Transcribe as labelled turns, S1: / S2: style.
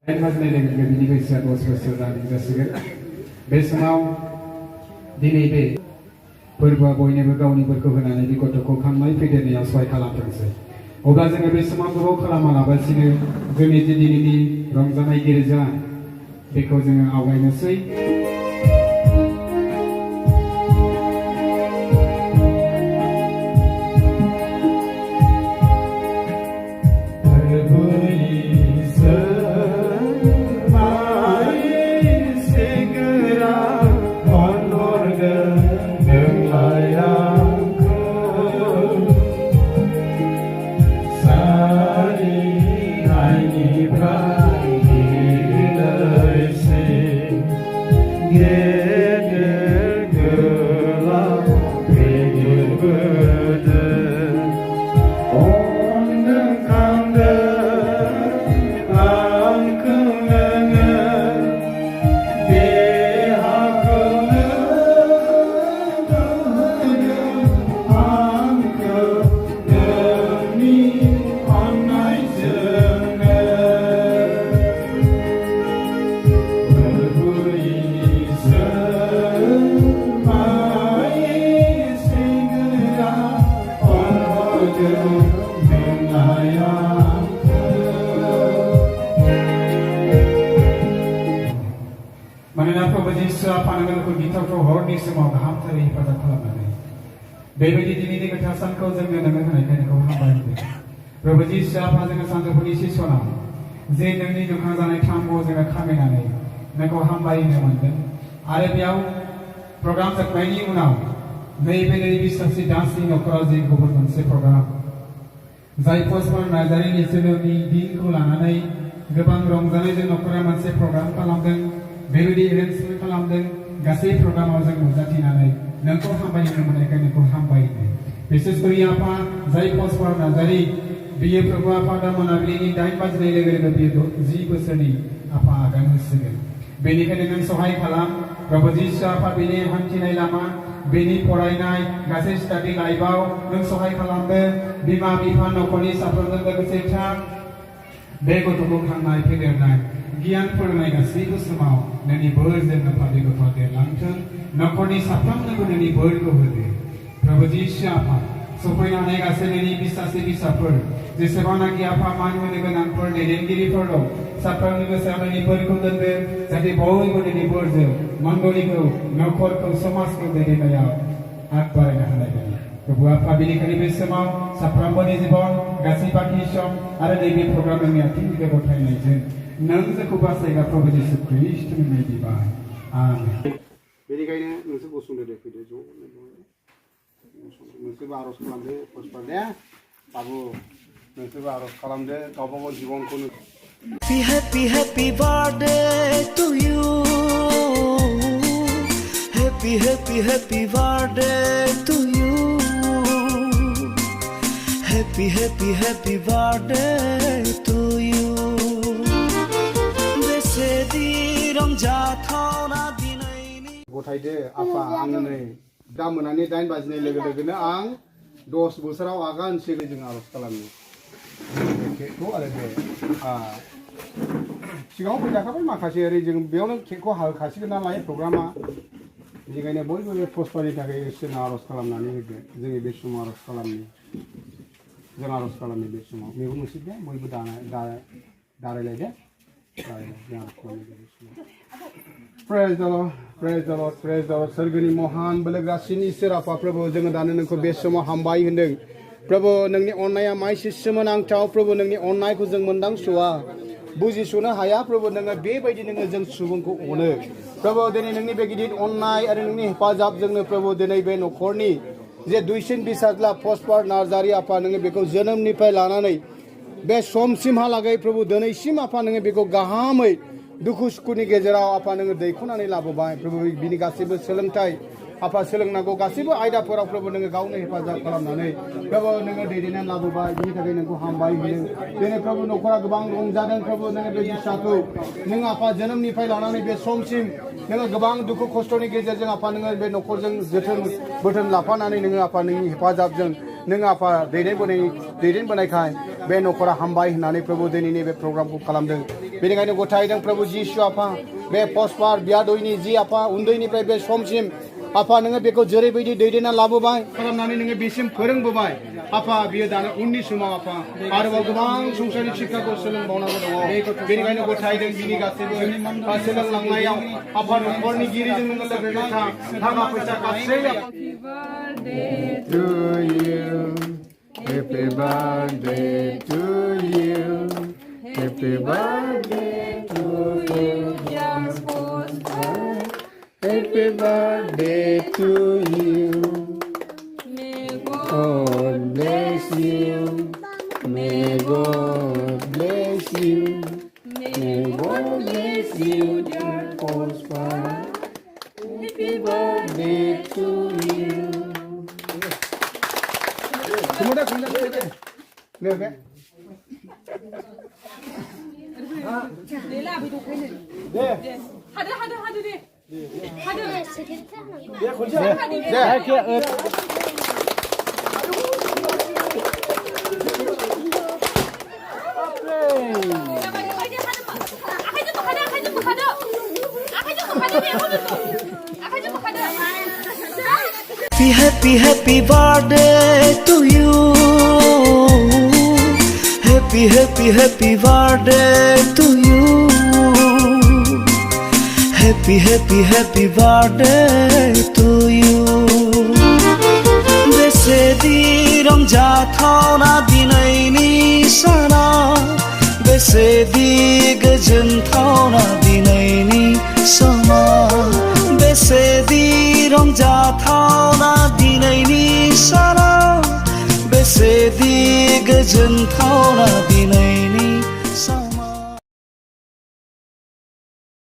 S1: Majnai dengan bini bisa 10 बोसोर जासिगोन बे समाव दिनै बे फोरबोआ बयनोबो गावनिफोरखौ होनानै बे गथ'खौ खांनाय फेदेरनायाव सहाय खालामथोंसै अब्ला जोङो बे समाव गोबाव खालामालाबासिनो जोंनि जे दिनैनि रंजानाय गिर्जा बेखौ जोङो आवगायनोसै मानोना प्रभु जिसुआ फानगोनखौ गिथावखौ हरनि समाव गाहामथारै हेफाजाब खालामनानै बेबायदि दिनैनि गोथार सानखौ जोंनो नोङो होनायखाय नोंखौ हामबायहोदों प्रभु जिसुआ जोङो सानजौफुनि सेसनाव जे नोंनि दुखा जानाय थामखौ जोङो खामायनानै नोंखौ हामबायहोनो मोनदों आरो बेयाव प्रग्राम जोबनायनि उनाव नैबे बिसासि दासनि न'खराव जे गुबुन मोनसे प्रग्राम जाय पस्टफोर नार्जारिनि जोनोमनि दिनखौ लानानै गोबां रंजानायजों न'खरा मोनसे प्रग्राम खालामदों बेबायदि एरेन्जमेन्ट खालामदों गासै प्रग्रामाव जों नुजाथिनानै नोंखौ हामबायहोनो मोननायखाय नोंखौ हामबायहोदों बिसेसकरि आफा जाय पस्टफोर नार्जारि बियो प्रभु आफा दा मोनाबिलिनि 8 बाजिनाय लोगो लोगो बियो 10 बोसोरनि आफा आगान होसिगोन बेनिखायनो नों सहाय खालाम प्रभु जिसु आफा बिनि हान्थिनाय लामा बेनि फरायनाय गासै स्टाडि लाइफआव नों सहाय खालामदो बिमा बिफा न'खरनि साफ्रोमजों लोगोसे था बे गथ'खौ खांनाय फेदेरनाय गियान फोरोंनाय गासैबो समाव नोंनि बोरजों आफा बे गथ'आ देरलांथों न'खरनि साफ्रोमनोबो नोंनि बोरखौ होदो प्रभु जिसु आफा सफैनानै गासै नोंनि बिसासि बिसाफोर जेसेबांनाखि आफा मान होनो गोनांफोर दैदेनगिरिफोर दं साफ्रोमनिबो सायाव नोंनि बोरखौ दोनदो जाहाथे बयबो नोंनि बोरजों मण्डलीखौ न'खरखौ समाजखौ दैदेननायाव आग बारायनो हानाय बायदि प्रभु आफा बेनिखायनो बे समाव साफ्रोमबोनि जिबन गासै बाखि सम आरो नैबे प्रग्राम नोंनि आथिंनि गथायनायजों नों जोंखौ बासायग्रा प्रभु जिसु ख्रीष्टनि मुङै बिबाय आमेन
S2: बेनिखायनो नोंसोर गसंदो दे फैदो ज' नोंसोरबो आर'ज खालामदो पस्टफोर दे बाबु नोंसोरबो आर'ज खालामदो गावबा गाव जिबनखौ
S3: Happy happy birthday to you Happy happy happy birthday to you Happy happy happy birthday to you बेसेदि रंजाथावना दिनैनि
S2: गथायदो आफा आङो नै दा मोनानि 8 बाजिनाय लोगो लोगोनो आं 10 बोसोराव आगान होसिगोन जों आर'ज खालामनो केकखौ आरो बे सिगाङाव फैजाखाबाय माखासे ओरै जों बेयावनो केकखौ हाखासिगोन नालाय प्रग्रामा बेनिखायनो बयबो बे पस्टफोरनि थाखाय इसोरनो आर'ज खालामनानै होदो जोंनि बे समाव आर'ज खालामनि जों आर'ज खालामनि बे समाव मेगन मुसिदो बयबो दारायलायदो Praise the Lord, praise the Lord, praise the Lord. सोरगोनि महान बोलोग्रासिन इसोर आफा प्रभु जोङो दानो नोंखौ बे समाव हामबाय होनदों प्रभु नोंनि अननाया मायसे सोमोनांथाव प्रभु नोंनि अननायखौ जों मोनदांस'आ बुजिस'नो हाया प्रभु नोङो बेबायदि नोङो जों सुबुंखौ अनो प्रभु दिनै नोंनि बे गिदिर अननाय आरो नोंनि हेफाजाबजोंनो प्रभु दिनै बे न'खरनि जे दुइसिन बिसाग्ला पस्टफार नार्जारि आफा नोङो बेखौ जोनोमनिफ्राय लानानै बे समसिमहालागै प्रभु दिनैसिम आफा नोङो बेखौ गाहामै दुखु सुखुनि गेजेराव आफा नोङो दैखोनानै लाबोबाय प्रभु बिनि गासैबो सोलोंथाइ आफा सोलोंनांगौ गासैबो आयदाफोराव प्रभु नोङो गावनो हेफाजाब खालामनानै प्रभु नोङो दैदेननानै लाबोबाय बिनि थाखाय नोंखौ हामबाय होदों दिनै प्रभु न'खरा गोबां रंजादों प्रभु नोङो बे फिसाखौ नों आफा जोनोमनिफ्राय लानानै बे समसिम नोङो गोबां दुखु खस्थ'नि गेजेरजों आफा नोङो बे न'खरजों जोथोन बोथोन लाफानानै नोङो आफा नोंनि हेफाजाबजों नों आफा दैदेनबोनायखाय बे न'खरा हामबाय होननानै प्रभु दिनैनि बे प्रग्रामखौ खालामदों बेनिखायनो गथायदों प्रभु जिसु आफा बे पस्पार बियादैनि जि आफा उन्दैनिफ्राय बे समसिम आफा नोङो बेखौ जेरैबायदि दैदेनना लाबोबाय खालामनानै नोङो बेसिम फोरोंबोबाय आफा बियो दानो उननि समाव आफा आरोबाव गोबां संसारनि शिक्षाखौ सोलोंबावनांगौ दङ बेनिखायनो गथायदों बिनि गासैबो सोलोंलांनायाव आफा न'खरनि गिरिजों नोङो लोगो था थाखा फैसा गासै Happy birthday to you Happy birthday to you Happy birthday to you God bless you May God bless you May God bless you dear Prosper Happy birthday to you Kemudian lihat kan?
S3: Happy, happy birthday to you. Happy, happy, happy birthday to you. Happy, happy, happy birthday to you. बेसेदि रंजाथावना दिनैनि साना बेसेदि गोजोनथावना दिनैनि समा बेसेदि रंजाथावना दिनैनि साना बेसेदि गोजोनथावना